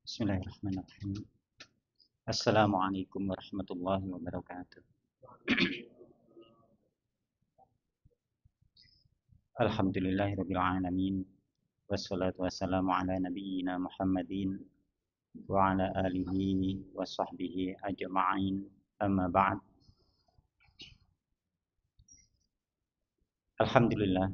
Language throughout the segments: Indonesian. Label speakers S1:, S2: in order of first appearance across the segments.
S1: Bismillahirrahmanirrahim. Assalamualaikum warahmatullahi wabarakatuh. Alhamdulillahirabbil alamin. Wassalatu wassalamu ala nabiyyina Muhammadin wa ala alihi wa sahbihi ajma'in. Amma ba'd. Alhamdulillah,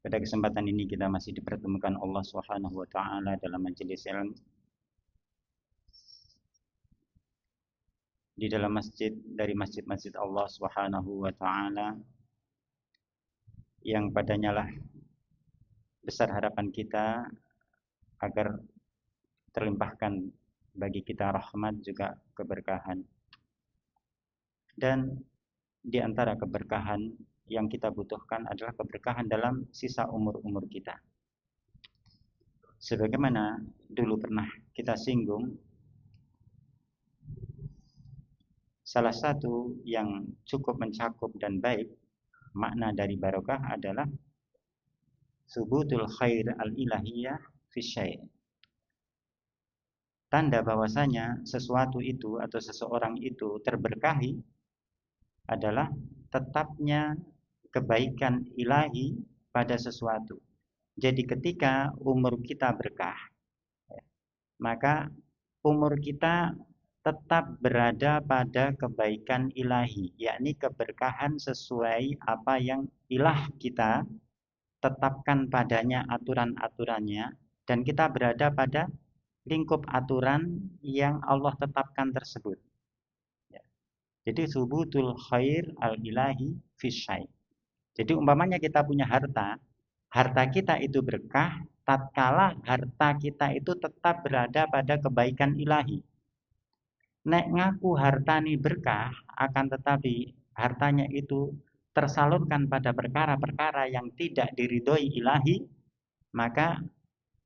S1: pada kesempatan ini kita masih dipertemukan Allah Subhanahu wa taala dalam majelis ilmu di dalam masjid dari masjid-masjid Allah Subhanahu wa taala, yang padanya lah besar harapan kita agar terlimpahkan bagi kita rahmat juga keberkahan. Dan di antara keberkahan yang kita butuhkan adalah keberkahan dalam sisa umur-umur kita. Sebagaimana dulu pernah kita singgung, salah satu yang cukup mencakup dan baik makna dari barokah adalah subutul khair al-ilahiyah fi syai'. Tanda bahwasanya sesuatu itu atau seseorang itu terberkahi adalah tetapnya kebaikan ilahi pada sesuatu. Jadi ketika umur kita berkah, maka umur kita tetap berada pada kebaikan ilahi, yakni keberkahan sesuai apa yang ilah kita tetapkan padanya aturan-aturannya, dan kita berada pada lingkup aturan yang Allah tetapkan tersebut. Jadi subutul khair al-ilahi fi syai'. Jadi umpamanya kita punya harta kita itu berkah tatkala harta kita itu tetap berada pada kebaikan ilahi. Nek ngaku harta ini berkah, akan tetapi hartanya itu tersalurkan pada perkara-perkara yang tidak diridhoi ilahi, maka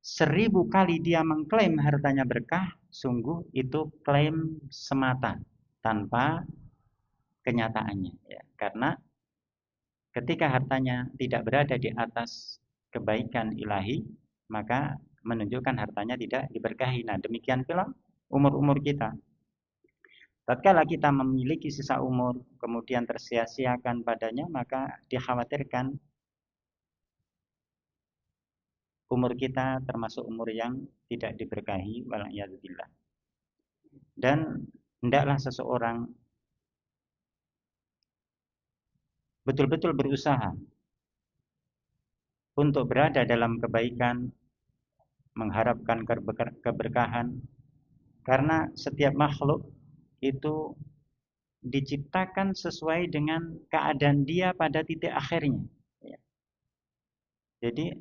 S1: 1000 kali dia mengklaim hartanya berkah, sungguh itu klaim semata tanpa kenyataannya, ya. Karena ketika hartanya tidak berada di atas kebaikan ilahi, maka menunjukkan hartanya tidak diberkahi. Nah, demikian pula umur-umur kita. Tatkala kita memiliki sisa umur kemudian tersia-siakan padanya, maka dikhawatirkan umur kita termasuk umur yang tidak diberkahi, wal'iyadzubillah. Dan hendaklah seseorang betul-betul berusaha untuk berada dalam kebaikan, mengharapkan keberkahan, karena setiap makhluk itu diciptakan sesuai dengan keadaan dia pada titik akhirnya. Jadi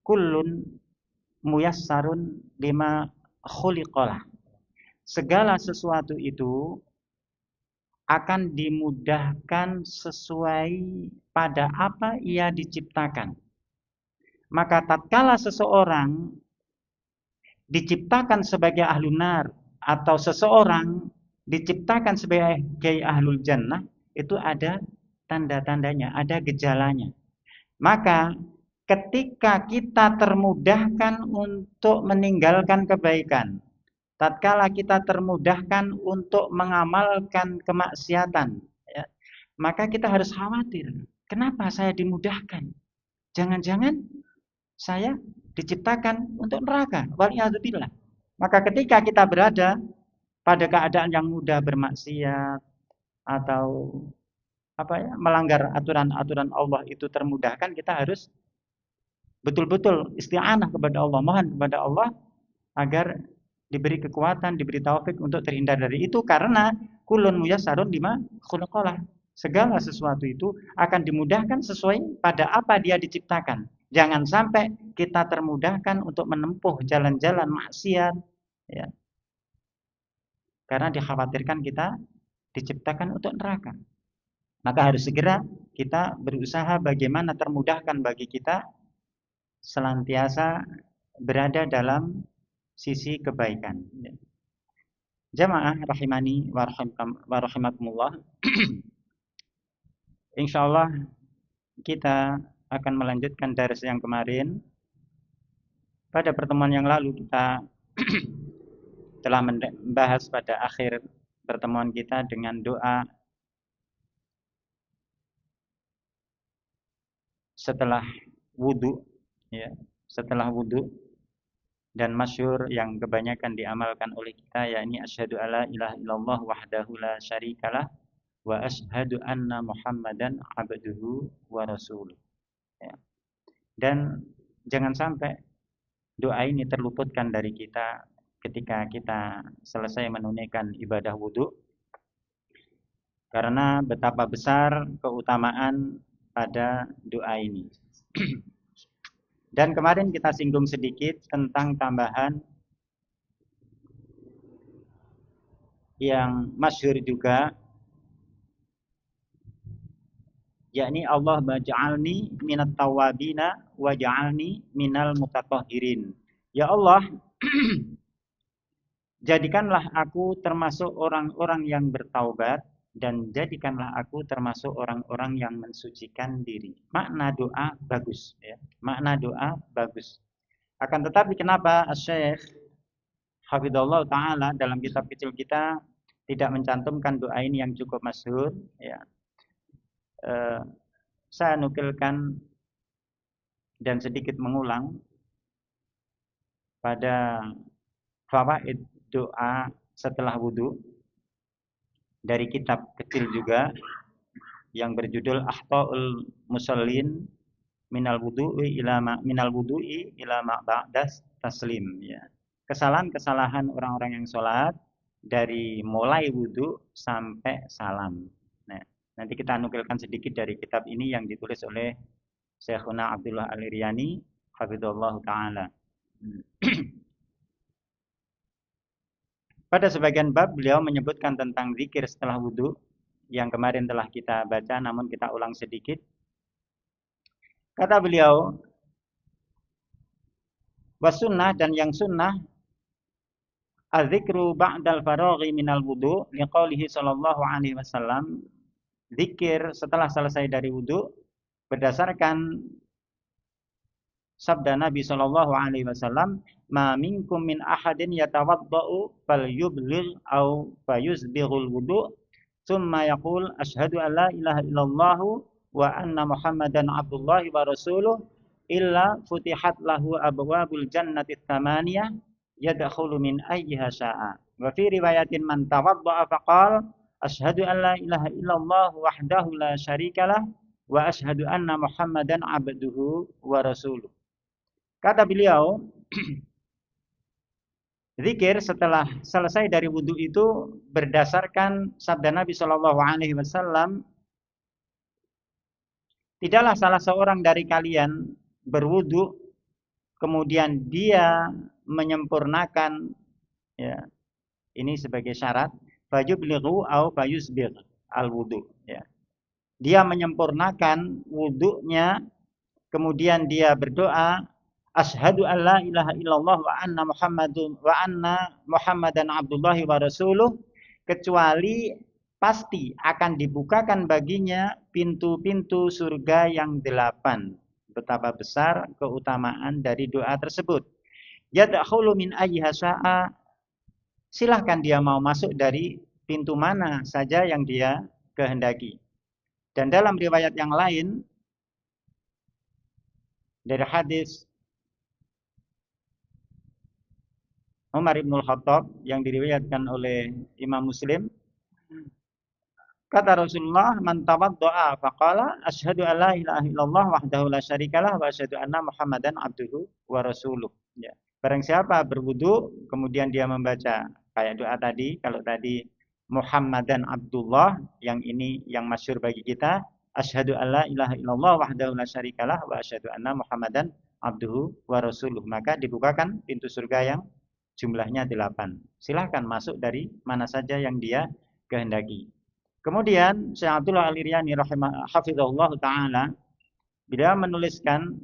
S1: kullun muyassarun lima khuliqalah. Segala sesuatu itu akan dimudahkan sesuai pada apa ia diciptakan. Maka tatkala seseorang diciptakan sebagai ahlun nar atau seseorang diciptakan sebagai ahlul jannah, itu ada tanda-tandanya, ada gejalanya. Maka ketika kita termudahkan untuk meninggalkan kebaikan, tatkala kita termudahkan untuk mengamalkan kemaksiatan, ya, maka kita harus khawatir. Kenapa saya dimudahkan? Jangan-jangan saya diciptakan untuk neraka. Wal'iyadzubillah. Maka ketika kita berada pada keadaan yang mudah bermaksiat atau melanggar aturan-aturan Allah itu termudahkan, kita harus betul-betul isti'anah kepada Allah, mohon kepada Allah agar diberi kekuatan, diberi taufik untuk terhindar dari itu, karena kulun muyassarun lima khulaqalah. Segala sesuatu itu akan dimudahkan sesuai pada apa dia diciptakan. Jangan sampai kita termudahkan untuk menempuh jalan-jalan maksiat, ya. Karena dikhawatirkan kita diciptakan untuk neraka. Maka harus segera kita berusaha bagaimana termudahkan bagi kita senantiasa berada dalam sisi kebaikan. Jamaah rahimani wa rahimakumullah. Insyaallah kita akan melanjutkan dars yang kemarin. Pada pertemuan yang lalu kita telah membahas pada akhir pertemuan kita dengan doa setelah wudu, ya, setelah wudu, dan masyhur yang kebanyakan diamalkan oleh kita, yakni asyhadu alla ilaha illallah wahdahu la syarikalah wa asyhadu anna muhammadan abduhu wa rasuluh, ya. Dan jangan sampai doa ini terluputkan dari kita ketika kita selesai menunaikan ibadah wudu, karena betapa besar keutamaan pada doa ini. Dan kemarin kita singgung sedikit tentang tambahan yang masyhur juga, yakni Allah baj'alni minat tawabina waj'alni minal mutatahhirin. Ya Allah, jadikanlah aku termasuk orang-orang yang bertaubat, dan jadikanlah aku termasuk orang-orang yang mensucikan diri. Makna doa bagus, ya. Makna doa bagus. Akan tetapi kenapa Syekh Hafidhullah Ta'ala dalam kitab kecil kita tidak mencantumkan doa ini yang cukup masyhur, ya. Saya nukilkan dan sedikit mengulang pada fawaid doa setelah wudu dari kitab kecil juga yang berjudul Akhtaul Musallin minal wudu'i ila ma ba'das taslim, ya. Kesalahan-kesalahan orang-orang yang sholat dari mulai wudu sampai salam. Nah, nanti kita nukilkan sedikit dari kitab ini yang ditulis oleh Syekhuna Abdullah Al-Iryani hafizahullah ta'ala. Pada sebagian bab beliau menyebutkan tentang zikir setelah wudu yang kemarin telah kita baca, namun kita ulang sedikit. Kata beliau, wasunnah, dan yang sunnah, az-zikru ba'dal faraghi minal wudu liqaulihi sallallahu alaihi wasallam, zikir setelah selesai dari wudu berdasarkan sabda Nabi sallallahu alaihi wasallam, ma minkum min ahadin yatawaddau falyubligh aw fayusbighul wudu thumma yaqul asyhadu an la ilaha illallah wa anna muhammadan abdullahi wa rasuluh illa futihat lahu abwabul jannati tsamaniyah yadkhulu min ayyiha syaa. Wa fi riwayatin man tawaddaa faqala asyhadu an la ilaha illallah wahdahu la syarikalah wa asyhadu anna muhammadan abduhu wa rasuluh. Kata beliau, zikir setelah selesai dari wudu itu berdasarkan sabda Nabi Shallallahu Alaihi Wasallam, tidaklah salah seorang dari kalian berwudu kemudian dia menyempurnakan, ya, ini sebagai syarat, fayublighu au fayusbigh al wudu, ya. Dia menyempurnakan wudunya, kemudian dia berdoa, asyhadu an la ilaha illallah wa anna muhammadan abdullahi wa rasuluh, kecuali pasti akan dibukakan baginya pintu-pintu surga yang 8. Betapa besar keutamaan dari doa tersebut. Yadkhulu min ayyiha syaa, silahkan dia mau masuk dari pintu mana saja yang dia kehendaki. Dan dalam riwayat yang lain dari hadis Umar ibn Khattab yang diriwayatkan oleh Imam Muslim, Kata Rasulullah, "Man tawaddoa faqala asyhadu an la ilaha illallah wahdahu la syarikalah wa asyhadu anna Muhammadan abduhu wa rasuluh." Ya. Barang siapa berwudu kemudian dia membaca kayak doa tadi, kalau tadi Muhammadan Abdullah, yang ini yang masyhur bagi kita, asyhadu an la ilaha illallah wahdahu la syarikalah wa asyhadu anna Muhammadan abduhu wa rasuluh, maka dibukakan pintu surga yang jumlahnya 8. Silahkan masuk dari mana saja yang dia kehendaki. Kemudian Syekh Abdullah Al-Iryani hafizahullah taala, beliau menuliskan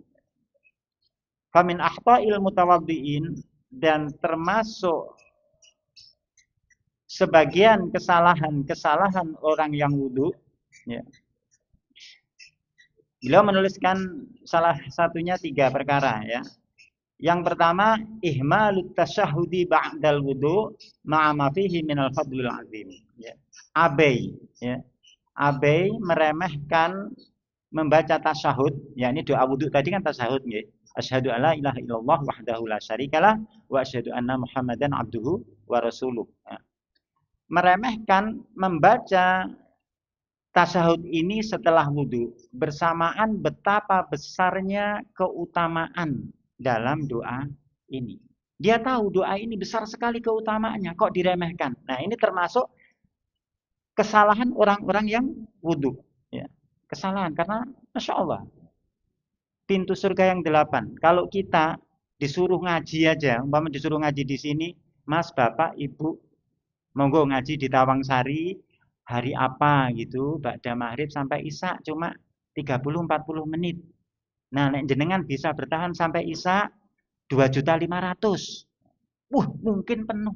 S1: famin akhta'il mutawaddiin, dan termasuk sebagian kesalahan orang yang wudu, ya. Beliau menuliskan salah satunya 3 perkara, ya. Yang pertama, ihmalut tasyahudi ba'dal wudu ma'a ma fihi minal fadlil azim, ya. Abai, ya. Abai meremehkan membaca tasyahud, ya, ini doa wudu tadi kan tasyahud, nggih. Asyhadu alla ilaha illallah wahdahu la syarikalah wa asyhadu anna Muhammadan abduhu wa rasuluh. Ya. Meremehkan membaca tasyahud ini setelah wudu, bersamaan betapa besarnya keutamaan dalam doa ini. Dia tahu doa ini besar sekali keutamaannya, kok diremehkan. Nah, ini termasuk kesalahan orang-orang yang wudu, ya. Kesalahan karena Masya Allah pintu surga yang 8. Kalau kita disuruh ngaji aja, umpama disuruh ngaji di sini, Mas, Bapak, Ibu, monggo ngaji di Tawangsari hari apa gitu, ba'da maghrib sampai isya cuma 30-40 menit. Nah, nek jenengan bisa bertahan sampai isya 2.500.000. Mungkin penuh.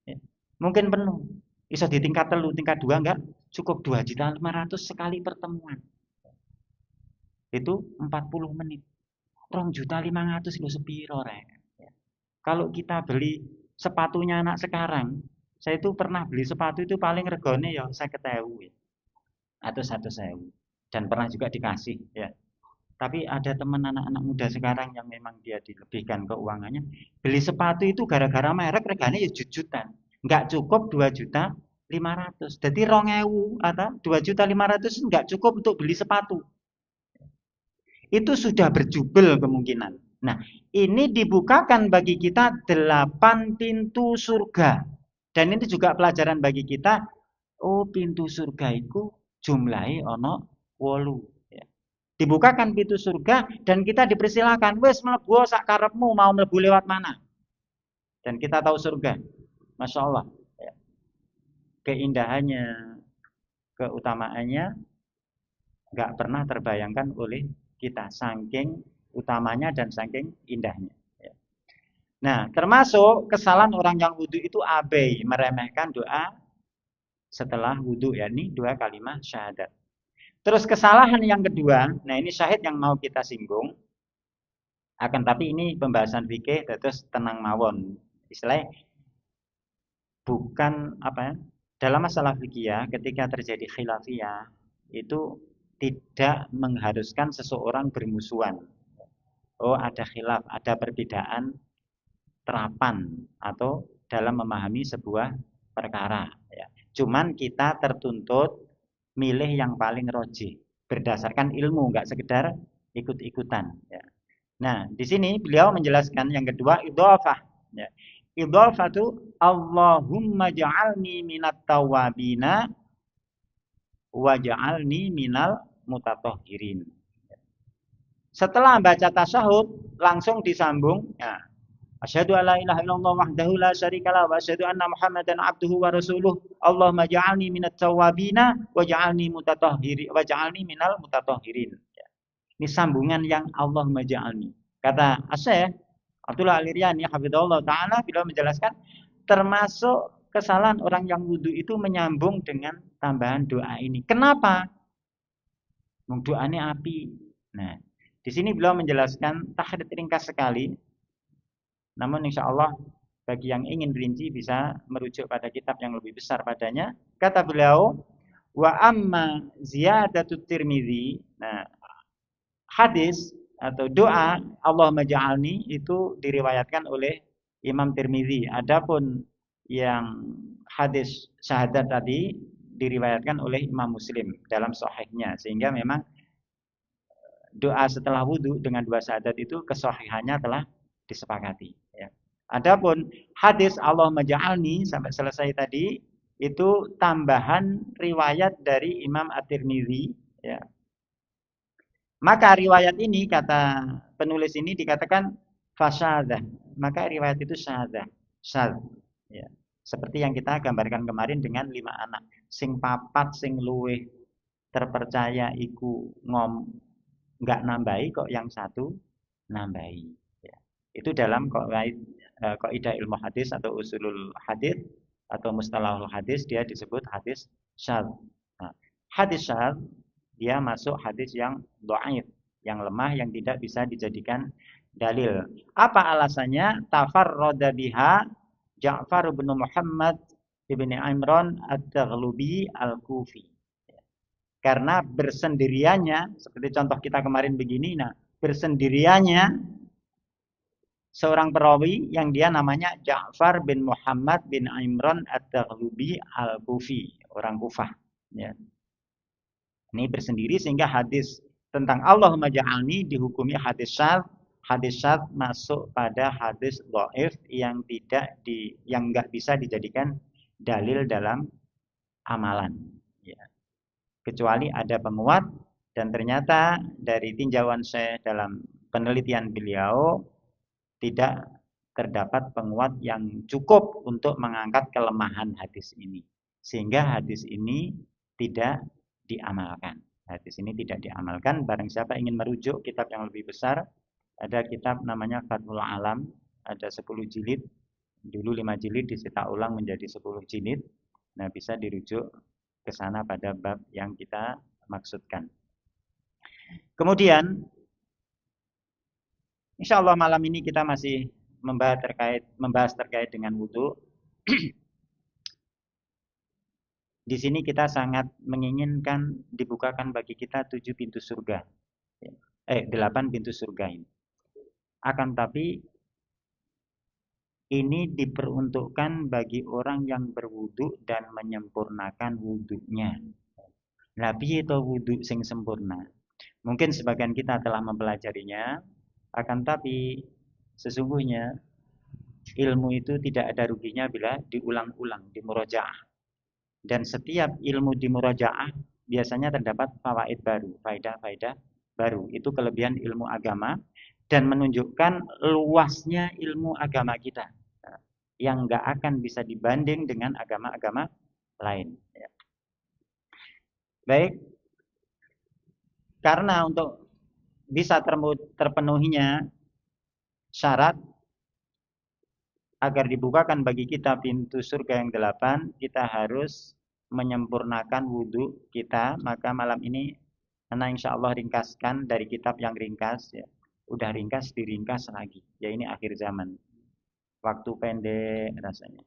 S1: Ya. Mungkin penuh. Bisa di tingkat 3, tingkat 2 enggak? Cukup 2.500.000 sekali pertemuan. Itu 40 menit. 2.500.000 lho sepiro rek. Ya. Kalau kita beli sepatunya anak sekarang, saya itu pernah beli sepatu itu paling regone ya 50.000 ya. Atau 100.000. Dan pernah juga dikasih, ya. Tapi ada teman anak-anak muda sekarang yang memang dia dilebihkan keuangannya, beli sepatu itu gara-gara merek regane ya jujutan. Enggak cukup 2.500.000. Jadi 2.000 atau 2.500.000 enggak cukup untuk beli sepatu. Itu sudah berjubel kemungkinan. Nah, ini dibukakan bagi kita 8 pintu surga. Dan ini juga pelajaran bagi kita, oh pintu surga itu jumlahi ono 8. Dibukakan pintu surga dan kita dipersilakan, wes mlebu sak karepmu, mau mlebu lewat mana. Dan kita tahu surga, Masya Allah, ya. Keindahannya, keutamaannya nggak pernah terbayangkan oleh kita, saking utamanya dan saking indahnya, ya. Nah, termasuk kesalahan orang yang wudhu itu abai, meremehkan doa setelah wudhu, ya, ini 2 kalimat syahadat. Terus kesalahan yang kedua, nah ini syahid yang mau kita singgung. Akan tapi ini pembahasan fikih, terus tenang mawon. Istilahnya bukan apa ya? Dalam masalah fikih ketika terjadi khilafiyah itu tidak mengharuskan seseorang bermusuhan. Oh, ada khilaf, ada perbedaan terapan atau dalam memahami sebuah perkara, ya. Cuman kita tertuntut milih yang paling rojih berdasarkan ilmu, nggak sekedar ikut-ikutan, ya. Nah, di sini beliau menjelaskan yang kedua, idhofah, ya. Idhofah itu Allahumma ja'alni minat tawabina wa ja'alni minal mutatahhirin. Setelah baca tasyahud langsung disambung, ya. Asyhadu alla ilaha illallah wahdahu la syarikalah wa asyhadu anna Muhammadan abduhu wa rasuluh. Allahumma ja'alni minat tawwabina wa ja'alni mutatahhirin wa ja'alni minal mutatahhirin. Ya. Ini sambungan yang Allahumma ja'alni. Kata Syekh Abdullah Al-Iryani hafizahullah taala, beliau menjelaskan termasuk kesalahan orang yang wudu itu menyambung dengan tambahan doa ini. Kenapa? Doanya api. Nah, di sini beliau menjelaskan tahdid ringkas sekali. Namun insya Allah bagi yang ingin rinci bisa merujuk pada kitab yang lebih besar padanya. Kata beliau, wa amma ziyadatut Tirmidzi. Nah, hadis atau doa Allahumma ja'alni itu diriwayatkan oleh Imam Tirmidzi. Adapun yang hadis syahadat tadi diriwayatkan oleh Imam Muslim dalam sahihnya, sehingga memang doa setelah wudhu dengan dua syahadat itu kesahihannya telah disepakati. Ya. Adapun hadis Allahumma ja'alni sampai selesai tadi itu tambahan riwayat dari Imam At-Tirmidzi. Ya. Maka riwayat ini kata penulis ini dikatakan fasyadah. Maka riwayat itu syadah. Syad. Ya. Seperti yang kita gambarkan kemarin dengan 5 anak. Sing papat, sing luweh terpercaya iku nggak nambahi kok yang satu nambahi. Ya. Itu dalam kaidah ilmu hadis atau usulul hadis atau mustalahul hadis dia disebut hadis syadz. Nah, hadis syadz dia masuk hadis yang dhaif, yang lemah, yang tidak bisa dijadikan dalil. Apa alasannya? Tafarrada biha Ja'far bin Muhammad ibn Imran At-Taghlubi Al-Kufi. Karena bersendiriannya, seperti contoh kita kemarin begini, nah bersendiriannya seorang perawi yang dia namanya Ja'far bin Muhammad bin Imran At-Taghlubi Al-Kufi, orang Kufah. Ya. Ini bersendiri sehingga hadis tentang Allahumma ja'alni dihukumi hadis syadz. Hadis syadz masuk pada hadis dhaif yang nggak bisa dijadikan dalil dalam amalan. Ya. Kecuali ada penguat, dan ternyata dari tinjauan saya dalam penelitian beliau tidak terdapat penguat yang cukup untuk mengangkat kelemahan hadis ini, sehingga hadis ini tidak diamalkan. Hadis ini tidak diamalkan. Barang siapa ingin merujuk kitab yang lebih besar, ada kitab namanya Fathul Alam, ada 10 jilid, dulu 5 jilid disita ulang menjadi 10 jilid. Nah, bisa dirujuk ke sana pada bab yang kita maksudkan. Kemudian insya Allah malam ini kita masih membahas terkait dengan wudhu. Di sini kita sangat menginginkan dibukakan bagi kita 7 pintu surga. 8 pintu surga ini. Akan tapi ini diperuntukkan bagi orang yang berwudhu dan menyempurnakan wudhunya. Nah, piye to wudhu sing sempurna? Mungkin sebagian kita telah mempelajarinya, akan tapi sesungguhnya ilmu itu tidak ada ruginya bila diulang-ulang, dimurojaah. Dan setiap ilmu dimurojaah biasanya terdapat fawaid baru, faedah-faedah baru. Itu kelebihan ilmu agama dan menunjukkan luasnya ilmu agama kita yang nggak akan bisa dibanding dengan agama-agama lain. Baik, karena untuk bisa terpenuhinya syarat agar dibukakan bagi kita pintu surga yang 8, kita harus menyempurnakan wudhu kita. Maka malam ini Ana insya Allah ringkaskan dari kitab yang ringkas, ya. Udah ringkas, diringkas lagi. Ya ini akhir zaman. Waktu pendek rasanya.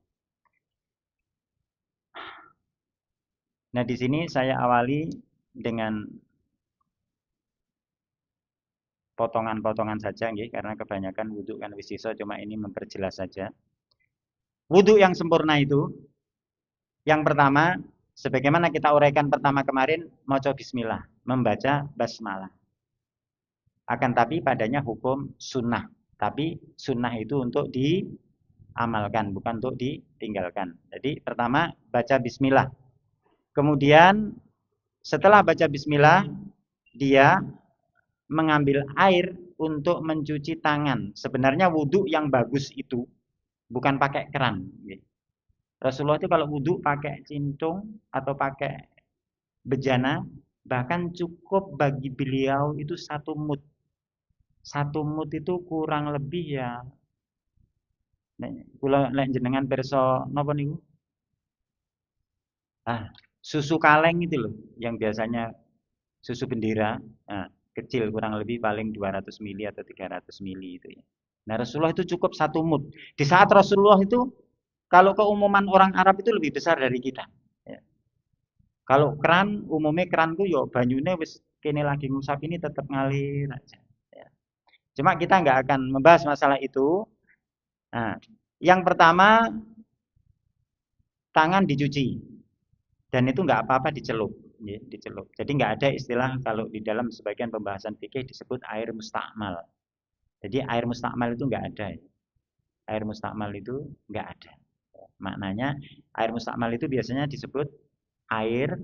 S1: Nah, di sini saya awali dengan potongan-potongan saja, nggih, karena kebanyakan wudhu kan wis iso, cuma ini memperjelas saja. Wudhu yang sempurna itu, yang pertama, sebagaimana kita uraikan pertama kemarin, maca bismillah, membaca basmalah. Akan tapi padanya hukum sunnah. Tapi sunnah itu untuk diamalkan, bukan untuk ditinggalkan. Jadi pertama baca bismillah. Kemudian setelah baca bismillah, dia mengambil air untuk mencuci tangan. Sebenarnya wudhu yang bagus itu bukan pakai keran. Rasulullah itu kalau wudhu pakai cincung atau pakai bejana, bahkan cukup bagi beliau itu 1 mud. 1 mud itu kurang lebih ya. Kula lek jenengan pirsa napa niku? Susu kaleng itu loh, yang biasanya susu bendera. Nah, kecil kurang lebih paling 200 mili atau 300 mili itu ya. Nah, Rasulullah itu cukup 1 mud. Di saat Rasulullah itu, kalau keumuman orang Arab itu lebih besar dari kita. Ya. Kalau keran, umumnya keranku yo banyune wis kene lagi ngusap ini tetap ngalir aja. Ya. Cuma kita nggak akan membahas masalah itu. Nah, yang pertama tangan dicuci. Dan itu nggak apa-apa dicelup, ya, dicelup. Jadi nggak ada istilah kalau di dalam sebagian pembahasan fikih disebut air mustakmal. Jadi air mustakmal itu nggak ada. Ya. Air mustakmal itu nggak ada. Maknanya air mustakmal itu biasanya disebut air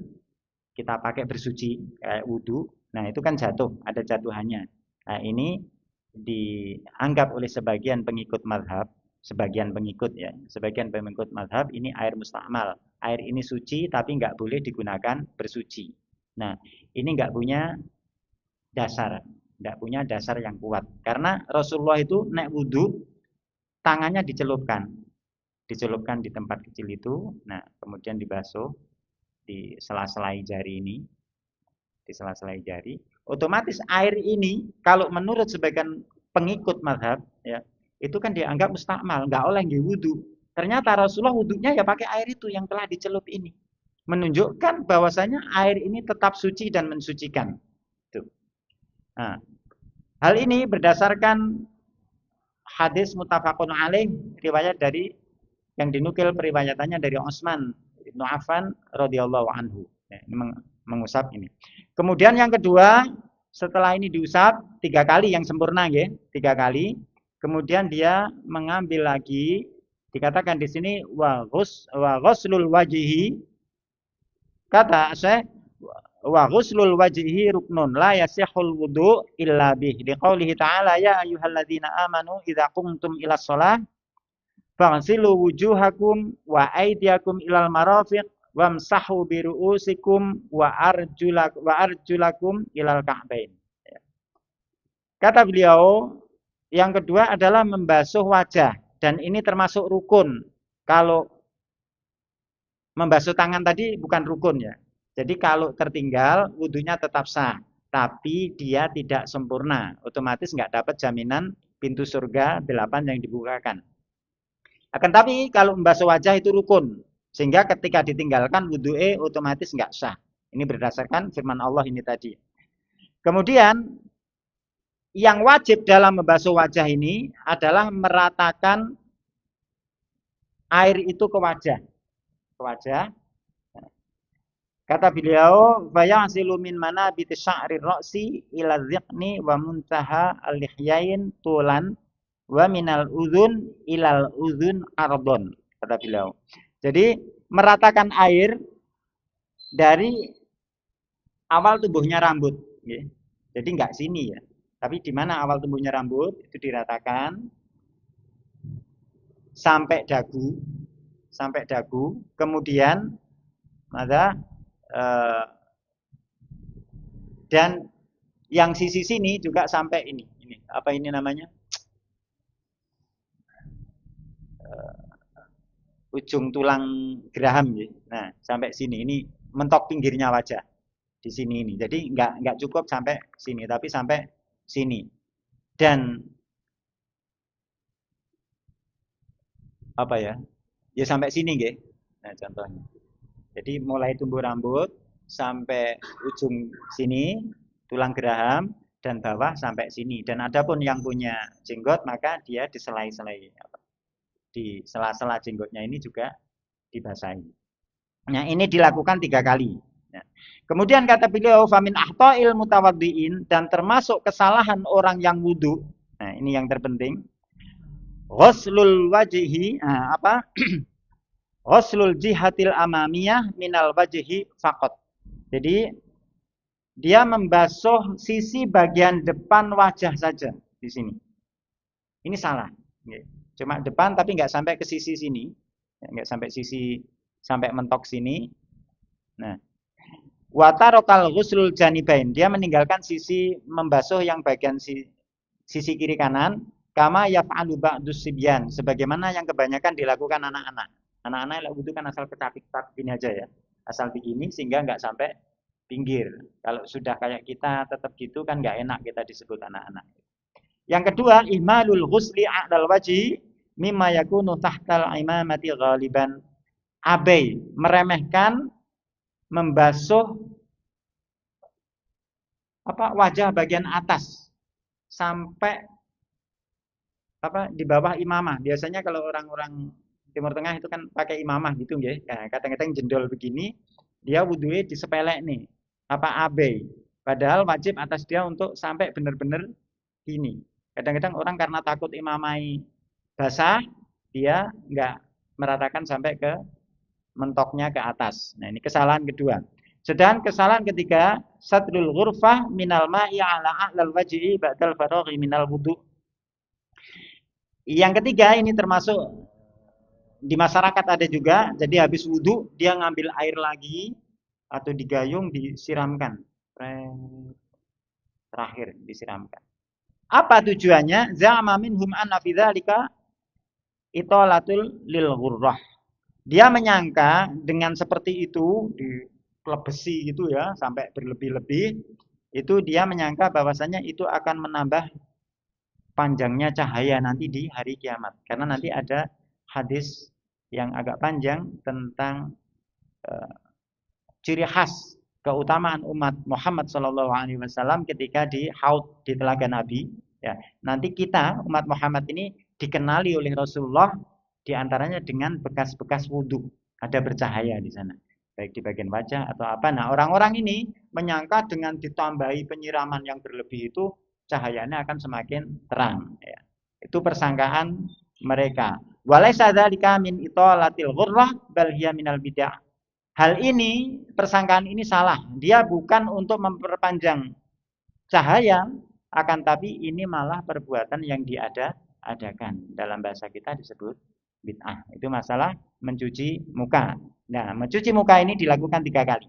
S1: kita pakai bersuci kayak wudhu. Nah itu kan jatuh, ada jatuhannya. Nah ini dianggap oleh sebagian pengikut madhab, sebagian pengikut ya, sebagian pengikut madhab ini air mustakmal. Air ini suci tapi nggak boleh digunakan bersuci. Nah ini nggak punya dasar yang kuat. Karena Rasulullah itu naik wudhu, tangannya dicelupkan di tempat kecil itu. Nah kemudian dibasuh di sela-selai jari ini, di sela-selai jari. Otomatis air ini kalau menurut sebagian pengikut madhab ya itu kan dianggap mustakmal, nggak oleh nggih wudu. Ternyata Rasulullah wudunya ya pakai air itu yang telah dicelup ini, menunjukkan bahwasanya air ini tetap suci dan mensucikan. Tuh. Nah, hal ini berdasarkan hadis muttafaqun alaih riwayat dari yang dinukil periwayatannya dari Utsman bin Affan radhiyallahu anhu. Nah, ini mengusap ini. Kemudian yang kedua, setelah ini diusap 3 kali yang sempurna ya, 3 kali. Kemudian dia mengambil lagi, dikatakan di sini wa ghuslul wajhi, kata Syekh wa ghuslul wajhi ruknun la yasihul wudu illa bih. Liqaulihi ta'ala ya ayyuhalladzina amanu idza qumtum ilas shalah faghsilu wujuhakum wa aydiyakum ilal marafiq wamsahu biru'usikum wa arjulakum ilal ka'bain. Kata beliau, yang kedua adalah membasuh wajah dan ini termasuk rukun. Kalau membasuh tangan tadi bukan rukun ya. Jadi kalau tertinggal wudunya tetap sah, tapi dia tidak sempurna. Otomatis nggak dapat jaminan pintu surga 8 yang dibukakan. Akan tapi kalau membasuh wajah itu rukun. Sehingga ketika ditinggalkan wudu'e otomatis nggak sah. Ini berdasarkan firman Allah ini tadi. Kemudian yang wajib dalam membasuh wajah ini adalah meratakan air itu ke wajah. Ke wajah. Kata beliau, "Fayasilu min manabiti sya'ri ra'si ila dhiqni wa muntaha al-lihyain tulan wa minal udhun ilal udhun ardon." Kata beliau. Jadi meratakan air dari awal tumbuhnya rambut. Jadi nggak sini ya. Tapi di mana awal tumbuhnya rambut itu diratakan sampai dagu. Kemudian dan yang sisi sini juga sampai ini apa ini namanya? Ujung tulang geraham ya. Nah, sampai sini ini mentok pinggirnya wajah di sini ini. Jadi nggak cukup sampai sini, tapi sampai sini. Dan apa ya? Ya sampai sini nggih. Nah, contohnya. Jadi mulai tumbuh rambut sampai ujung sini tulang geraham dan bawah sampai sini. Dan adapun yang punya jenggot maka dia diselai-selai di sela-sela jenggotnya ini juga dibasahi. Nah ini dilakukan 3 kali. Nah, kemudian kata beliau famin ahta'il mutawaddiin dan termasuk kesalahan orang yang wudu. Nah ini yang terpenting. Ghuslul wajhi ghuslul jihatil amamiyah minal wajhi faqat. Jadi dia membasuh sisi bagian depan wajah saja di sini. Ini salah. Cuma depan tapi nggak sampai ke sisi sini, nggak sampai sampai mentok sini. Nah, watarokal ghuslul janibain, dia meninggalkan sisi membasuh yang bagian sisi kiri kanan, kama yaf'alu ba'dus sibyan, sebagaimana yang kebanyakan dilakukan anak-anak. Anak-anak yang wudu kan asal kecapik-capik gini aja ya, asal begini sehingga nggak sampai pinggir. Kalau sudah kayak kita tetap gitu kan nggak enak kita disebut anak-anak. Yang kedua, ihmalul ghusli a'dal wajhi mimma yakunu tahtal imamati ghaliban. Abai, meremehkan membasuh wajah bagian atas sampai di bawah imamah. Biasanya kalau orang-orang Timur Tengah itu kan pakai imamah gitu nggih. Nah, kadang-kadang jendol begini Dia wudunya disepelek nih, apa abai. Padahal wajib atas dia untuk sampai benar-benar ini. Kadang-kadang orang karena takut imamai basah, dia nggak meratakan sampai ke mentoknya ke atas. Nah, ini kesalahan kedua. Sedang kesalahan ketiga, sadrul ghurfah minal ma'i ala a'lal wajhi ba'dal faraghi minal wudu. Yang ketiga ini termasuk di masyarakat ada juga, jadi habis wudu dia ngambil air lagi atau digayung disiramkan. Terakhir disiramkan. Apa tujuannya? Za'ama minhum anna fi dzalika italatul lil ghurrah. Dia menyangka dengan seperti itu diplebesi gitu ya sampai berlebih-lebih, itu dia menyangka bahwasanya itu akan menambah panjangnya cahaya nanti di hari kiamat. Karena nanti ada hadis yang agak panjang tentang ciri khas keutamaan umat Muhammad SAW ketika di haud, di telaga Nabi. Ya, nanti kita umat Muhammad ini dikenali oleh Rasulullah diantaranya dengan bekas-bekas wudhu, ada bercahaya di sana, baik di bagian wajah atau apa. Nah, orang-orang ini menyangka dengan ditambahi penyiraman yang berlebih itu cahayanya akan semakin terang. Ya. Itu persangkaan mereka. Walaysa dzalika min italatil ghurrah bal hiya minal bid'ah. Hal ini, persangkaan ini salah. Dia bukan untuk memperpanjang cahaya, akan tapi ini malah perbuatan yang diada-adakan. Dalam bahasa kita disebut bid'ah. Itu masalah mencuci muka. Nah, mencuci muka ini dilakukan 3 kali.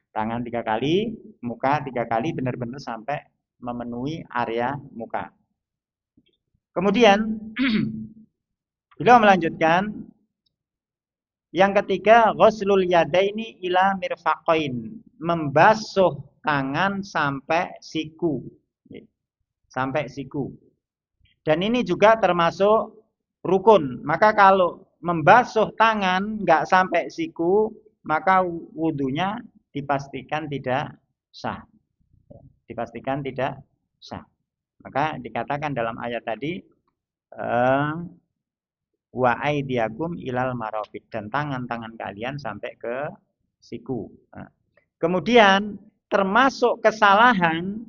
S1: Tangan 3 kali, muka 3 kali, benar-benar sampai memenuhi area muka. Kemudian, beliau melanjutkan, yang ketiga, ghuslul yadaini ila mirfaqain, membasuh tangan sampai siku. Sampai siku. Dan ini juga termasuk rukun. Maka kalau membasuh tangan nggak sampai siku, maka wudunya dipastikan tidak sah. Dipastikan tidak sah. Maka dikatakan dalam ayat tadi, wa aidiakum ilal marafiq, dan tangan-tangan kalian sampai ke siku. Nah, kemudian termasuk kesalahan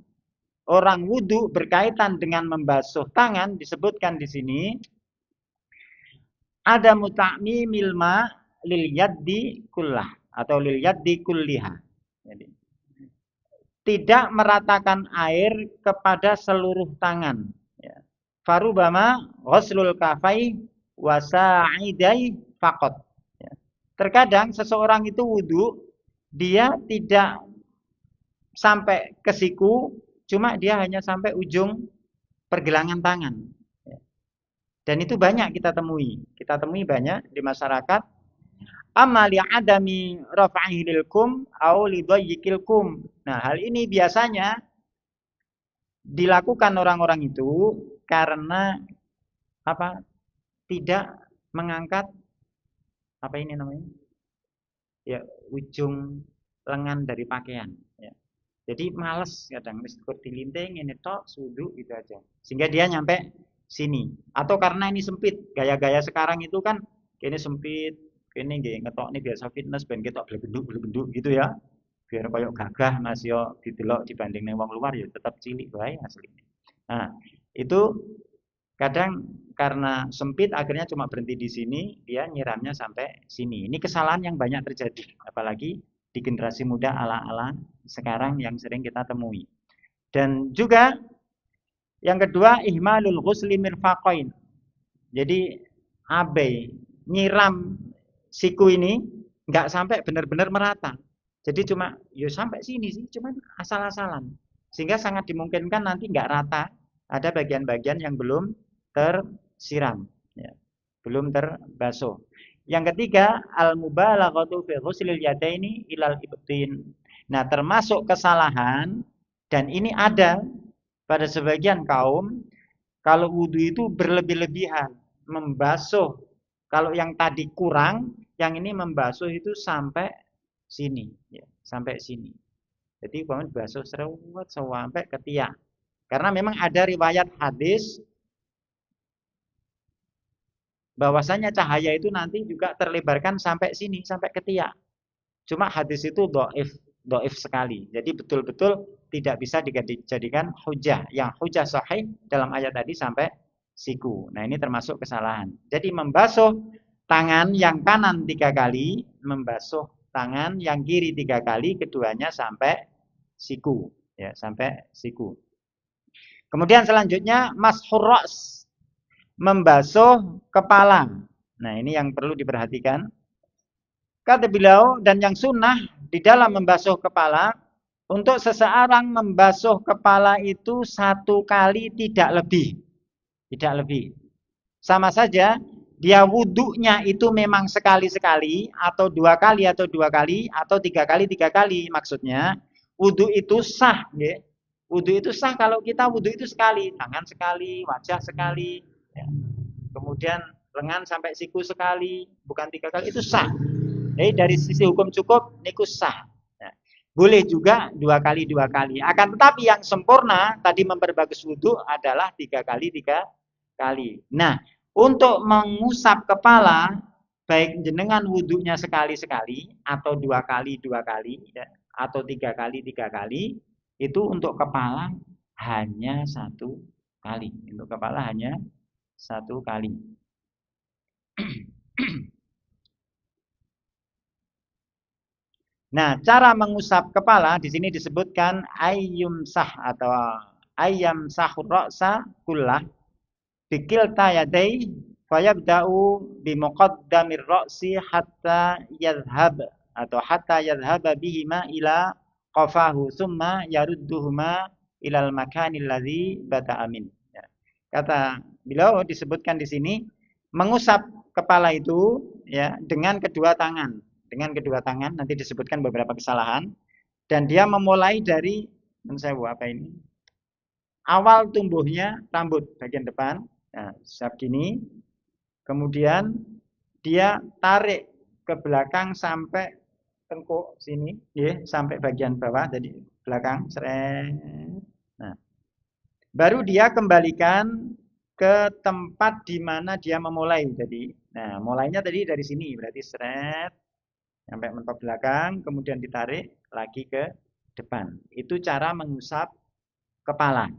S1: orang wudu berkaitan dengan membasuh tangan disebutkan di sini ada muta'mimil ma lil yaddi kullah atau lil yaddi kulliha. Jadi, tidak meratakan air kepada seluruh tangan. Ya. Farubama ghuslul kafai wasa'idai faqat. Ya. Terkadang seseorang itu wudu, dia tidak sampai ke siku, cuma dia hanya sampai ujung pergelangan tangan. Ya. Dan itu banyak kita temui. Kita temui banyak di masyarakat. Amma li'adami raf'ihi lilkum au lidhayyikil kum. Nah, hal ini biasanya dilakukan orang-orang itu karena apa? Tidak mengangkat apa ini namanya? Ya, ujung lengan dari pakaian. Ya. Jadi males kadang meskipun dilinting ini tok wudu gitu aja. Sehingga dia nyampe sini. Atau karena ini sempit. Gaya-gaya sekarang itu kan ini sempit, ini nggih ngetokne biasa fitness ben ketok blebenduk gitu ya. Biar koyo gagah Mas yo didelok dibanding wong luar ya tetap cilik wae asline. Nah, itu kadang karena sempit akhirnya cuma berhenti di sini, dia nyiramnya sampai sini. Ini kesalahan yang banyak terjadi, apalagi di generasi muda ala-ala sekarang yang sering kita temui. Dan juga yang kedua, ihmalul ghusli mirfaqain. Jadi abai nyiram siku ini nggak sampai benar-benar merata. Jadi cuma ya sampai sini sih, cuma asal-asalan. Sehingga sangat dimungkinkan nanti nggak rata, ada bagian-bagian yang belum tersiram, ya, belum terbasuh. Yang ketiga, al-mubalaghatu fi ghuslil yadaini ilal ibtin. Nah, termasuk kesalahan dan ini ada pada sebagian kaum kalau wudu itu berlebih-lebihan, membasuh. Kalau yang tadi kurang, yang ini membasuh itu sampai sini, ya, sampai sini. Jadi kemudian basuh serewet sampai ketiak. Karena memang ada riwayat hadis bahwasanya cahaya itu nanti juga terlebarkan sampai sini, sampai ketiak. Cuma hadis itu doif sekali. Jadi betul-betul tidak bisa dijadikan hujah. Yang hujah sahih dalam ayat tadi sampai siku. Nah ini termasuk kesalahan. Jadi membasuh tangan yang kanan 3 kali, membasuh tangan yang kiri 3 kali, keduanya sampai siku. Ya, sampai siku. Kemudian selanjutnya mashur ra's, membasuh kepala. Nah ini yang perlu diperhatikan. Kata beliau, dan yang sunnah di dalam membasuh kepala, untuk seseorang membasuh kepala itu 1 kali tidak lebih. Tidak lebih. Sama saja, dia wudhunya itu memang sekali-sekali, atau 2 kali, atau 2 kali, atau 3 kali, 3 kali. Maksudnya, wudhu itu sah. Ya. Wudhu itu sah kalau kita wudhu itu sekali. Tangan sekali, wajah sekali. Ya. Kemudian lengan sampai siku sekali, bukan 3 kali, itu sah. Jadi dari sisi hukum cukup, niku sah. Nah, boleh juga 2 kali 2 kali. Akan tetapi yang sempurna tadi memperbagus wudhu adalah 3 kali 3 kali. Nah, untuk mengusap kepala, baik jenengan wudhunya sekali-sekali atau 2 kali 2 kali, ya, atau 3 kali 3 kali, itu untuk kepala hanya 1 kali. Untuk kepala hanya 1 kali. Nah, cara mengusap kepala di sini disebutkan ayyumsah atau ayyamsahur ra'sa kullah bikilta yadai fayabda'u bimuqaddamir ra'si hatta yadhhab atau hatta yadhhaba bihima ila qafahu thumma yarudduhuma ilal makanil ladzi bata'a min. Ya. Kata beliau disebutkan di sini mengusap kepala itu ya dengan kedua tangan. Dengan kedua tangan nanti disebutkan beberapa kesalahan dan dia memulai dari apa ini? Awal tumbuhnya rambut bagian depan, nah, gini. Kemudian dia tarik ke belakang sampai tengkuk sini, ya, sampai bagian bawah jadi belakang, seret. Nah, baru dia kembalikan ke tempat di mana dia memulai tadi. Nah, mulainya tadi dari sini, berarti seret sampai mentok belakang, kemudian ditarik lagi ke depan. Itu cara mengusap kepala.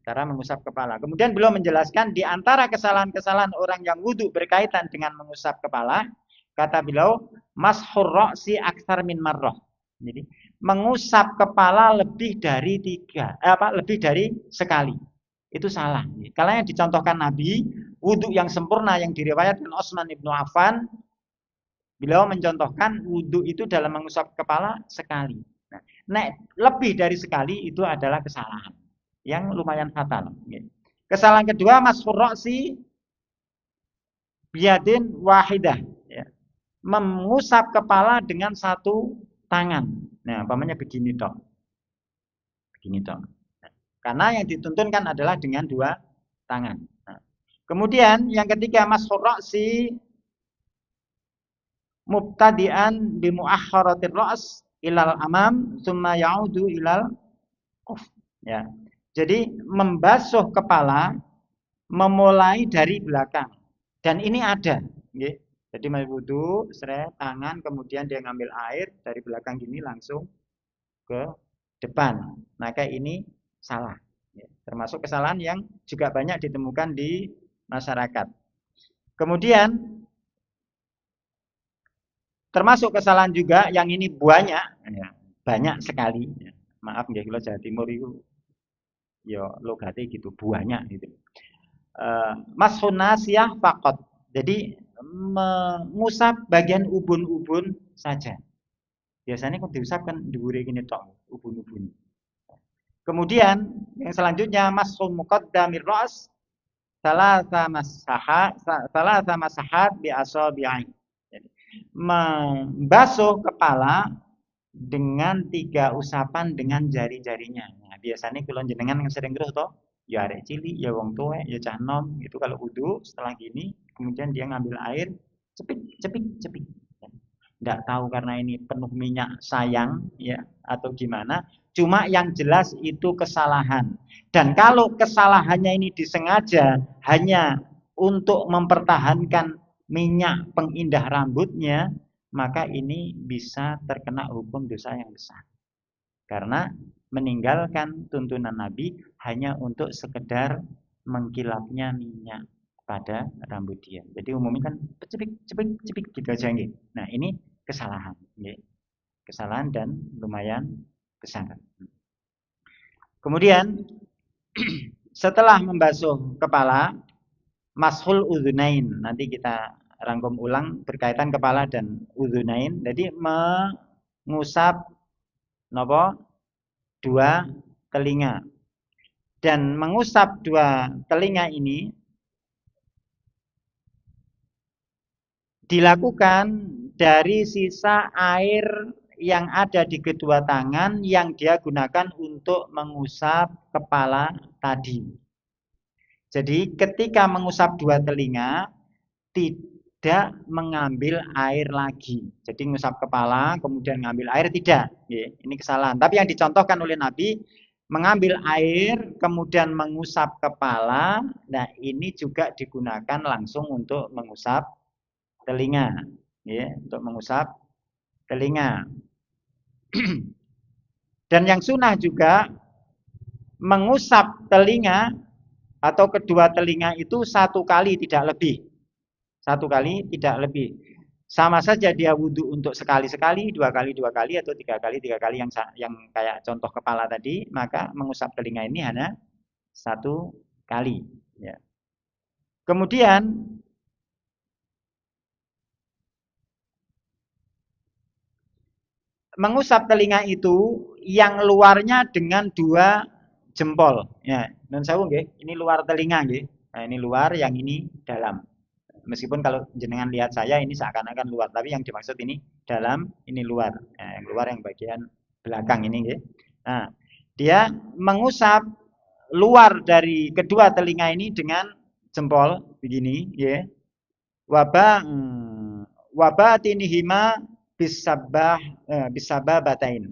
S1: Cara mengusap kepala. Kemudian beliau menjelaskan di antara kesalahan-kesalahan orang yang wudhu berkaitan dengan mengusap kepala, kata beliau, mashur ra'si aktsar min marrah. Jadi mengusap kepala lebih dari lebih dari sekali. Itu salah. Kalau yang dicontohkan Nabi, wudhu yang sempurna yang diriwayatkan Utsman bin Affan, beliau mencontohkan wudhu itu dalam mengusap kepala sekali. Nah, lebih dari sekali itu adalah kesalahan yang lumayan fatal. Kesalahan kedua, mashur ra'si biyadin wahidah. Ya. Mengusap kepala dengan 1 tangan. Nah, umpamanya begini toh. Begini toh. Nah, karena yang dituntunkan adalah dengan 2 tangan. Nah, kemudian yang ketiga, mashur ra'si mubtadi'an bi muakhkharatir ra's ilal amam tsumma ya'udu ilal quf. Ya. Jadi membasuh kepala memulai dari belakang. Dan ini ada, nggih. Jadi mau wudu, seret tangan kemudian dia ngambil air dari belakang gini langsung ke depan. Maka ini salah. Ya. Termasuk kesalahan yang juga banyak ditemukan di masyarakat. Kemudian termasuk kesalahan juga yang ini banyak, ya, banyak sekali. Ya. Maaf nggih kula Jawa Timur itu ya logate gitu banyak gitu. Mashun nasiyah faqat. Jadi mengusap bagian ubun-ubun saja. Biasanya kalau diusap kan dhuwure kene tok, ubun-ubun. Kemudian yang selanjutnya mashun muqaddamir ra's salasa masahat bi asabi'ain. Membasuh kepala dengan 3 usapan dengan jari-jarinya. Nah, biasanya kalau jenengan yang sering terus toh, ya arek cilik, ya wong tuwek, ya cah nom, itu kalau wudu setelah gini, kemudian dia ngambil air, cepik. Enggak tahu karena ini penuh minyak sayang ya atau gimana. Cuma yang jelas itu kesalahan. Dan kalau kesalahannya ini disengaja hanya untuk mempertahankan minyak pengindah rambutnya, maka ini bisa terkena hukum dosa yang besar. Karena meninggalkan tuntunan Nabi hanya untuk sekedar mengkilapnya minyak pada rambut dia. Jadi umumnya kan cepik gitu aja nggih. Nah, ini kesalahan nggih. Kesalahan dan lumayan besar. Kemudian setelah membasuh kepala, mashul udhunain. Nanti kita rangkum ulang berkaitan kepala dan udhunain. Jadi mengusap nopo dua telinga. Dan mengusap dua telinga ini dilakukan dari sisa air yang ada di kedua tangan yang dia gunakan untuk mengusap kepala tadi. Jadi ketika mengusap dua telinga tidak mengambil air lagi. Jadi mengusap kepala kemudian mengambil air tidak. Ini kesalahan. Tapi yang dicontohkan oleh Nabi mengambil air kemudian mengusap kepala. Nah, ini juga digunakan langsung untuk mengusap telinga. Untuk mengusap telinga. Dan yang sunnah juga mengusap telinga atau kedua telinga itu satu kali tidak lebih. Satu kali tidak lebih. Sama saja dia wudhu untuk sekali-sekali, dua kali atau tiga kali yang kayak contoh kepala tadi, maka mengusap telinga ini hanya satu kali. Ya. Kemudian mengusap telinga itu yang luarnya dengan dua jempol. Ya, nun sewu nggih, ini luar telinga nggih. Nah, ini luar, yang ini dalam. Meskipun kalau jenengan lihat saya ini seakan-akan luar, tapi yang dimaksud ini dalam, ini luar. Nah, yang luar yang bagian belakang ini nggih. Nah, dia mengusap luar dari kedua telinga ini dengan jempol begini, ya. Wabatinihima bisababatain.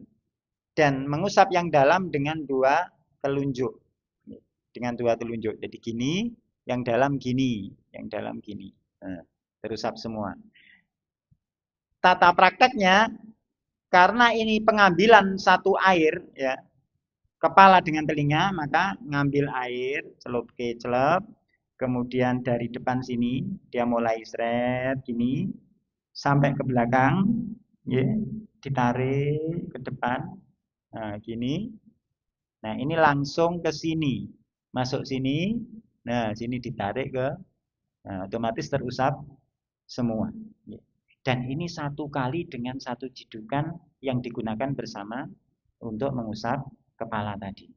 S1: Dan mengusap yang dalam dengan dua telunjuk. Dengan dua telunjuk. Jadi gini, yang dalam gini, yang dalam gini. Nah, terusap semua. Tata prakteknya, karena ini pengambilan satu air, ya, kepala dengan telinga, maka ngambil air, celup ke celup, kemudian dari depan sini, dia mulai seret gini, sampai ke belakang, ya, ditarik ke depan, nah gini. Nah, ini langsung ke sini, masuk sini, nah sini ditarik ke, nah, otomatis terusap semua. Dan ini satu kali dengan satu jidukan yang digunakan bersama untuk mengusap kepala tadi.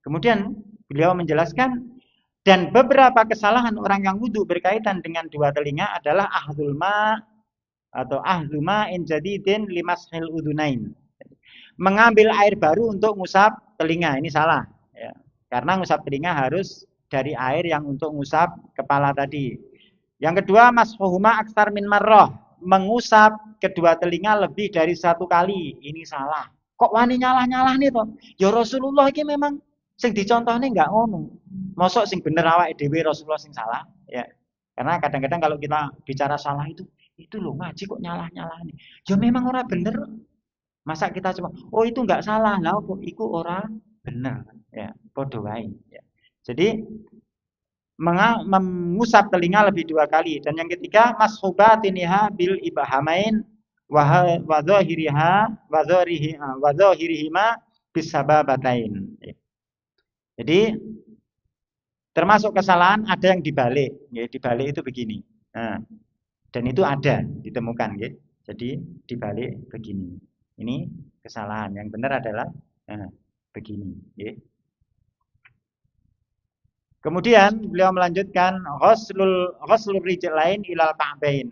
S1: Kemudian beliau menjelaskan, dan beberapa kesalahan orang yang wudhu berkaitan dengan dua telinga adalah ahdul ma atau ahduma in jadidin limashil udunain. Mengambil air baru untuk ngusap telinga, ini salah. Ya. Karena ngusap telinga harus dari air yang untuk ngusap kepala tadi. Yang kedua, mashuhuma aksar min marroh. Mengusap kedua telinga lebih dari satu kali. Ini salah. Kok wani nyalah-nyalah nih toh? Ya Rasulullah ini memang sing dicontohnya enggak ngono. Mosok sing bener awake dhewe Rasulullah sing salah, ya. Karena kadang-kadang kalau kita bicara salah itu loh ngaji kok nyalah-nyalah nih. Ya memang orang bener. Masa kita cuma oh itu enggak salah lah, kok iku orang bener, ya. Padha wae, ya. Jadi mengusap telinga lebih dua kali. Dan yang ketiga, mashubatiniha bil ibahamain wa dhahirihima bisababatain. Jadi termasuk kesalahan ada yang dibalik. Ya, dibalik itu begini. Nah, dan itu ada ditemukan. Ya. Jadi dibalik begini. Ini kesalahan. Yang benar adalah begini. Ya. Kemudian beliau melanjutkan ghuslul rijlain ilal ka'bain.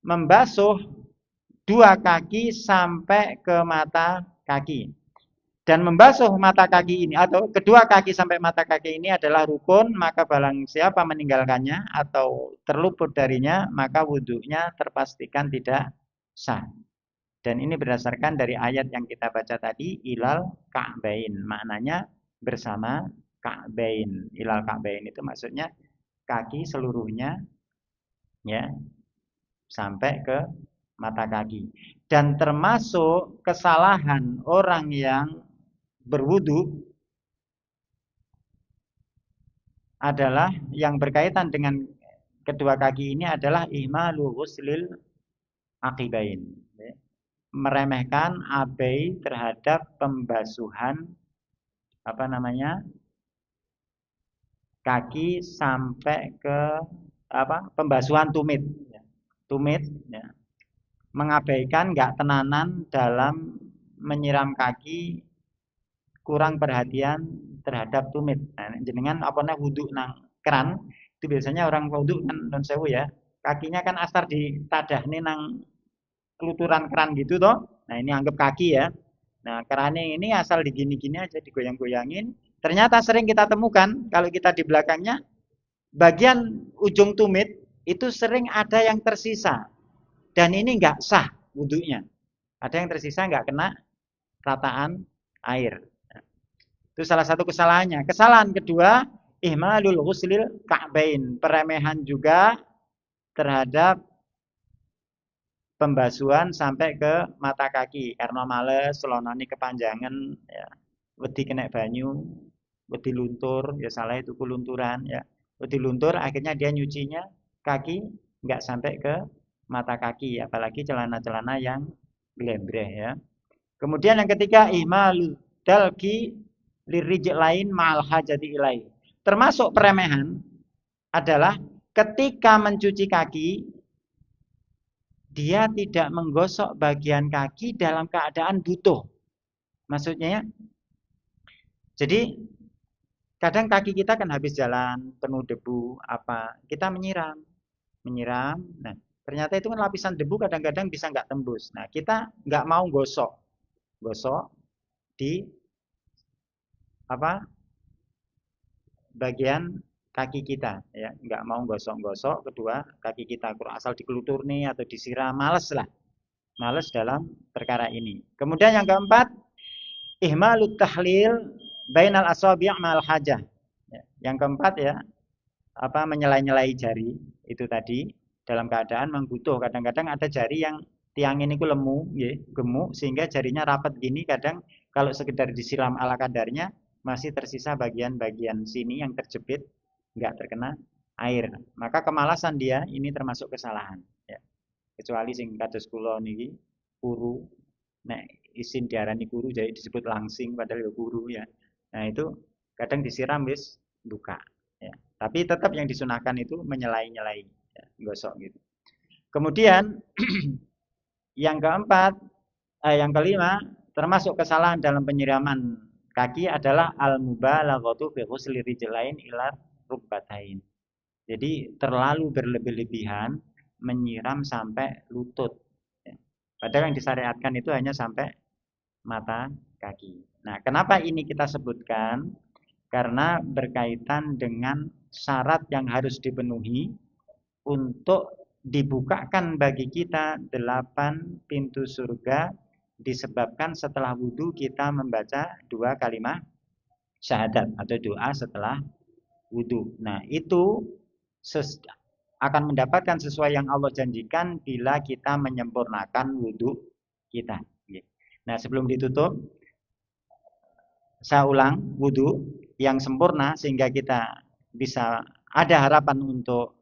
S1: Membasuh dua kaki sampai ke mata kaki. Dan membasuh mata kaki ini atau kedua kaki sampai mata kaki ini adalah rukun, maka barang siapa meninggalkannya atau terluput darinya, maka wudhunya terpastikan tidak sah. Dan ini berdasarkan dari ayat yang kita baca tadi, ilal ka'bain. Maknanya bersama Ka'bain. Ilal Ka'bain itu maksudnya kaki seluruhnya, ya, sampai ke mata kaki. Dan termasuk kesalahan orang yang berwudu adalah yang berkaitan dengan kedua kaki ini adalah ihmalu ghuslil aqibain. Meremehkan, abai terhadap pembasuhan kaki sampai ke pembasuhan tumit. Tumit ya. Mengabaikan, nggak tenanan dalam menyiram kaki, kurang perhatian terhadap tumit. Nah, jenengan wudu nang keran itu biasanya orang wudu kan non sewu ya, kakinya kan astar ditadahne nang keluturan keran gitu toh. Nah ini anggap kaki ya. Nah kerannya ini asal digini-gini aja, digoyang-goyangin. Ternyata sering kita temukan kalau kita di belakangnya bagian ujung tumit itu sering ada yang tersisa. Dan ini nggak sah wudunya. Ada yang tersisa nggak kena rataan air. Itu salah satu kesalahannya. Kesalahan kedua, ihmalul ghuslil ka'bain. Peremehan juga terhadap pembasuhan sampai ke mata kaki. Karena males, selonane kepanjangan, ya. Wedi kena banyu, wedi luntur, ya salah itu kulunturan, ya. Wedi luntur, akhirnya dia nyucinya kaki nggak sampai ke mata kaki, apalagi celana-celana yang glembreh ya. Kemudian yang ketiga, ihmalul dalki lirijik lain ma'al hajati ilai. Termasuk peremehan adalah ketika mencuci kaki, dia tidak menggosok bagian kaki dalam keadaan butuh. Maksudnya, jadi kadang kaki kita kan habis jalan penuh debu kita menyiram. Nah ternyata itu kan lapisan debu kadang-kadang bisa nggak tembus. Nah kita nggak mau gosok di bagian kaki kita, ya nggak mau gosok-gosok kedua kaki kita, asal dikelutur nih atau disiram, males dalam perkara ini. Kemudian yang keempat, ihmalut tahlil bainal asabi' ma'al hajah. Yang keempat ya, menyelai-nyelai jari itu tadi dalam keadaan membutuh. Kadang-kadang ada jari yang tiang ini ku lemu, gemuk sehingga jarinya rapat gini. Kadang kalau sekedar disiram ala kadarnya masih tersisa bagian-bagian sini yang terjepit, nggak terkena air. Maka kemalasan dia ini termasuk kesalahan. Ya. Kecuali sing kados kula niki kuru, nek isin diarani kuru jadi disebut langsing padahal ya kuru ya. Nah itu kadang disiram wis buka. Ya. Tapi tetap yang disunahkan itu menyelai-nyelai, ya, gosok gitu. Kemudian yang keempat, yang kelima, termasuk kesalahan dalam penyiraman kaki adalah al-mubalaghatu fi ghusli rijlain ila rukbatain. Jadi terlalu berlebih-lebihan menyiram sampai lutut. Ya. Padahal yang disyariatkan itu hanya sampai mata kaki. Nah, kenapa ini kita sebutkan? Karena berkaitan dengan syarat yang harus dipenuhi untuk dibukakan bagi kita 8 pintu surga, disebabkan setelah wudhu kita membaca 2 kalimat syahadat atau doa setelah wudhu. Nah itu akan mendapatkan sesuai yang Allah janjikan bila kita menyempurnakan wudhu kita. Nah sebelum ditutup, saya ulang, wudhu yang sempurna sehingga kita bisa ada harapan untuk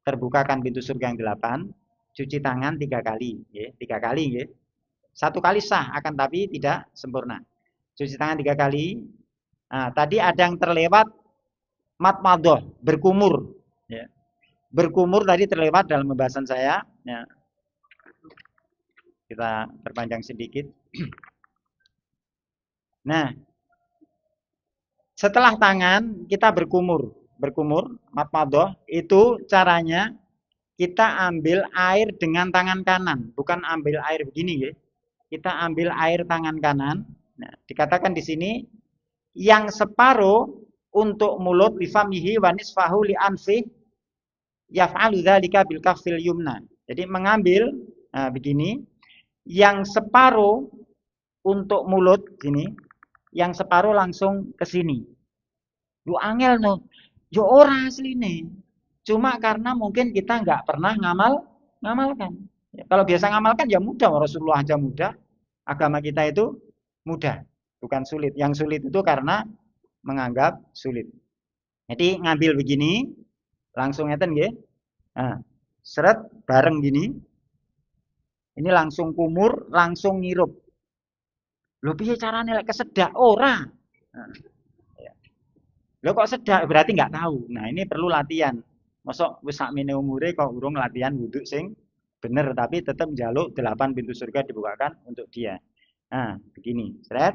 S1: terbukakan pintu surga yang 8, cuci tangan 3 kali, 3 kali, 1 kali sah akan tapi tidak sempurna. Cuci tangan 3 kali. Nah, tadi ada yang terlewat matmadoh, berkumur, ya. Berkumur tadi terlewat dalam pembahasan saya. Ya. Kita perpanjang sedikit. Nah, setelah tangan kita berkumur, matmadoh itu caranya kita ambil air dengan tangan kanan, bukan ambil air begini ya. Kita ambil air tangan kanan. Nah, dikatakan di sini yang separuh untuk mulut bifamihi wa nisfahu li anfi yaf'alu dzalika bil kaffil yumna. Jadi mengambil begini, yang separuh untuk mulut gini, yang separuh langsung ke sini. Lu angel no. Yo ora asline. Cuma karena mungkin kita nggak pernah ngamal Ngamalkan. Ya, kalau biasa ngamalkan ya mudah, Rasulullah aja mudah. Agama kita itu mudah, bukan sulit. Yang sulit itu karena menganggap sulit. Jadi ngambil begini, langsung ngeten nggih. Nah, seret bareng gini. Ini langsung kumur, langsung ngirup. Lho piye carane lek kesedak ora? Nah, ya. Lho kok sedak berarti nggak tahu. Nah, ini perlu latihan. Mosok wis sakmene umure kok urung latihan wudhu sing bener tapi tetap jaluk 8 pintu surga dibukakan untuk dia. Nah, begini. Seret.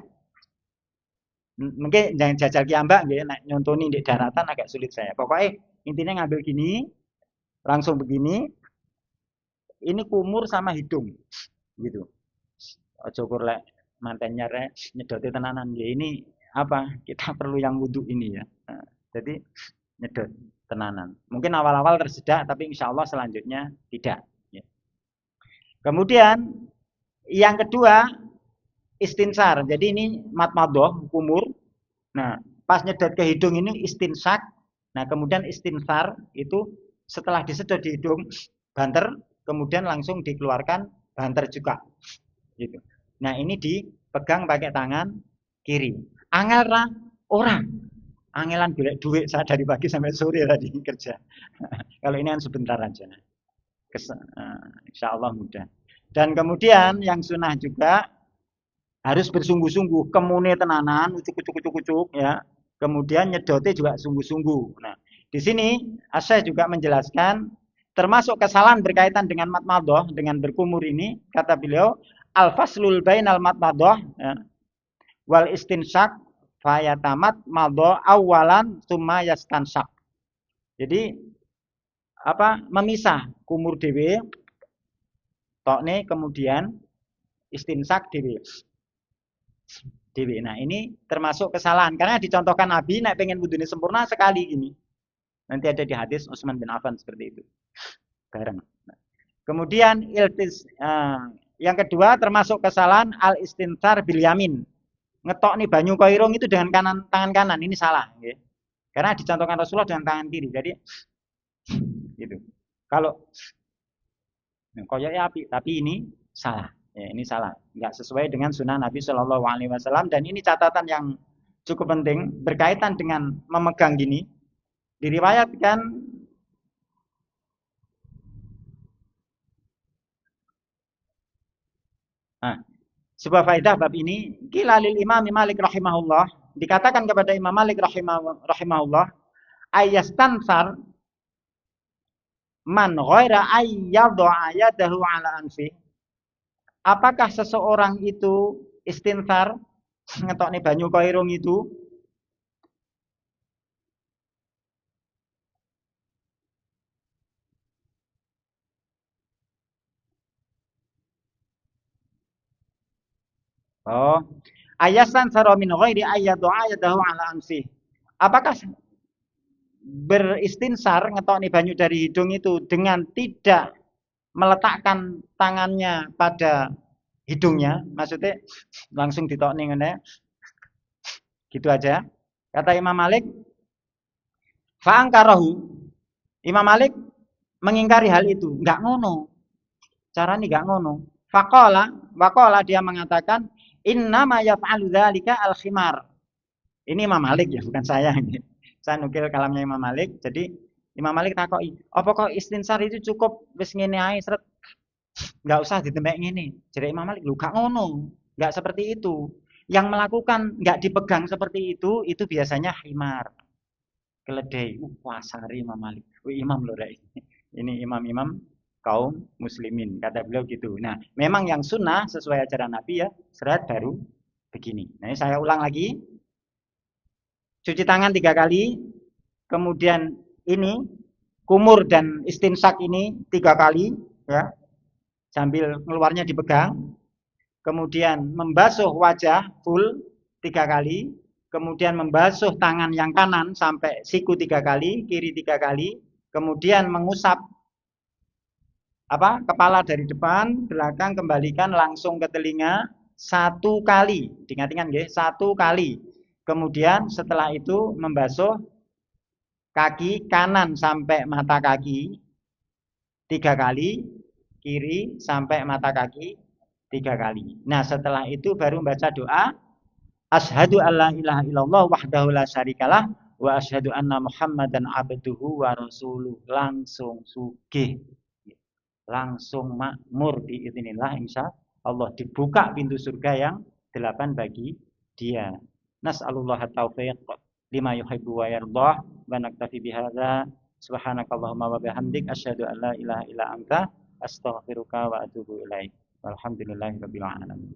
S1: Mungkin jangan jajal kiambak nggih nek nyontoni di daratan agak sulit saya. Pokoknya intinya ngambil gini, langsung begini. Ini kumur sama hidung. Gitu. Aja kur lek mantennya rek nyedote tenanan ya ini apa? Kita perlu yang wudhu ini ya. Nah, jadi nyedot tenanan. Mungkin awal-awal tersedak tapi insya Allah selanjutnya tidak. Ya. Kemudian yang kedua istinsar. Jadi ini matmadoh kumur. Nah pas nyedot ke hidung ini istinsak. Nah kemudian istinsar itu setelah disedot di hidung banter, kemudian langsung dikeluarkan banter juga. Gitu. Nah ini dipegang pakai tangan kiri. Angel orang. Angelan golek duit saya dari pagi sampai sore tadi kerja. Kalau ini kan sebentar aja. Insya Allah mudah. Dan kemudian yang sunnah juga harus bersungguh-sungguh. Kemune tenanan, ucuk-ucuk ya. Kemudian nyedote juga sungguh-sungguh. Nah, di sini Asy'ah juga menjelaskan termasuk kesalahan berkaitan dengan matmadoh, dengan berkumur ini, kata beliau, al-faslul bainal matmadoh ya, wal istinsak fayatamat madho awalan summa yastansak. Jadi apa memisah kumur dhewe tokne kemudian istinsak dhewe. Nah, ini termasuk kesalahan karena dicontohkan Nabi nek pengen wudhunya sempurna sekali gini. Nanti ada di hadis Utsman bin Affan seperti itu. Bareng. Kemudian yang kedua termasuk kesalahan al istinsar bil yamin. Ngetok nih banyu koirung itu dengan tangan kanan, ini salah ya. Karena dicontohkan Rasulullah dengan tangan kiri. Jadi gitu. Kalau koyoknya api, tapi ini salah. Ya, ini salah. Enggak sesuai dengan sunnah Nabi Shallallahu alaihi wasallam dan ini catatan yang cukup penting berkaitan dengan memegang gini. Diriwayatkan sebuah faedah bab ini, qila lil Imam Malik rahimahullah, dikatakan kepada Imam Malik rahimahullah, ayastansar man ghaira ayyadha yadahu ala anfi. Apakah seseorang itu istinsar ngetokne banyu koirung itu ayastansar min ghairi ayyadha yadahu ala anfi. Apakah beristinsar ngetokne banyu dari hidung itu dengan tidak meletakkan tangannya pada hidungnya, maksudnya langsung ditokne ngene. Gitu aja. Kata Imam Malik, fa'angkarahu. Imam Malik mengingkari hal itu, enggak ngono. Caranya enggak ngono. Waqala dia mengatakan, innama yaf'alu dzalika al-khimar. Ini Imam Malik ya, bukan saya. Saya nukil kalamnya Imam Malik. Jadi Imam Malik takoki, apa kok istinsar itu cukup wis ngene ae sret. Enggak usah ditembak ngene. Jadi Imam Malik, lu gak ngono. Enggak seperti itu. Yang melakukan enggak dipegang seperti itu biasanya khimar. Keledai. Wasari Imam Malik. Imam lho rek. Ini imam-imam kaum muslimin. Kata beliau gitu. Nah, memang yang sunnah sesuai ajaran Nabi ya, seret baru begini. Nah, ini saya ulang lagi. Cuci tangan 3 kali. Kemudian ini kumur dan istinsak ini 3 kali ya, sambil keluarnya dipegang, kemudian membasuh wajah full 3 kali, kemudian membasuh tangan yang kanan sampai siku 3 kali, kiri 3 kali, kemudian mengusap kepala dari depan, belakang kembalikan langsung ke telinga 1 kali, diingat-ingat nggih, 1 kali. Kemudian setelah itu membasuh kaki kanan sampai mata kaki 3 kali, kiri sampai mata kaki 3 kali. Nah, setelah itu baru baca doa asyhadu alla ilaha illallah wahdahu la syarikalah wa asyhadu anna muhammadan abduhu wa rasuluh. Langsung sugih. Langsung makmur biidznillah insya Allah, dibuka pintu surga yang 8 bagi dia. Nas'alullah taufiq lima yuhibbu wa yardah wa naktafi bihadza subhanakallahumma wa bihamdik asyhadu an la ilaha illa anta astaghfiruka wa atubu ilaik. Walhamdulillahirabbil alamin.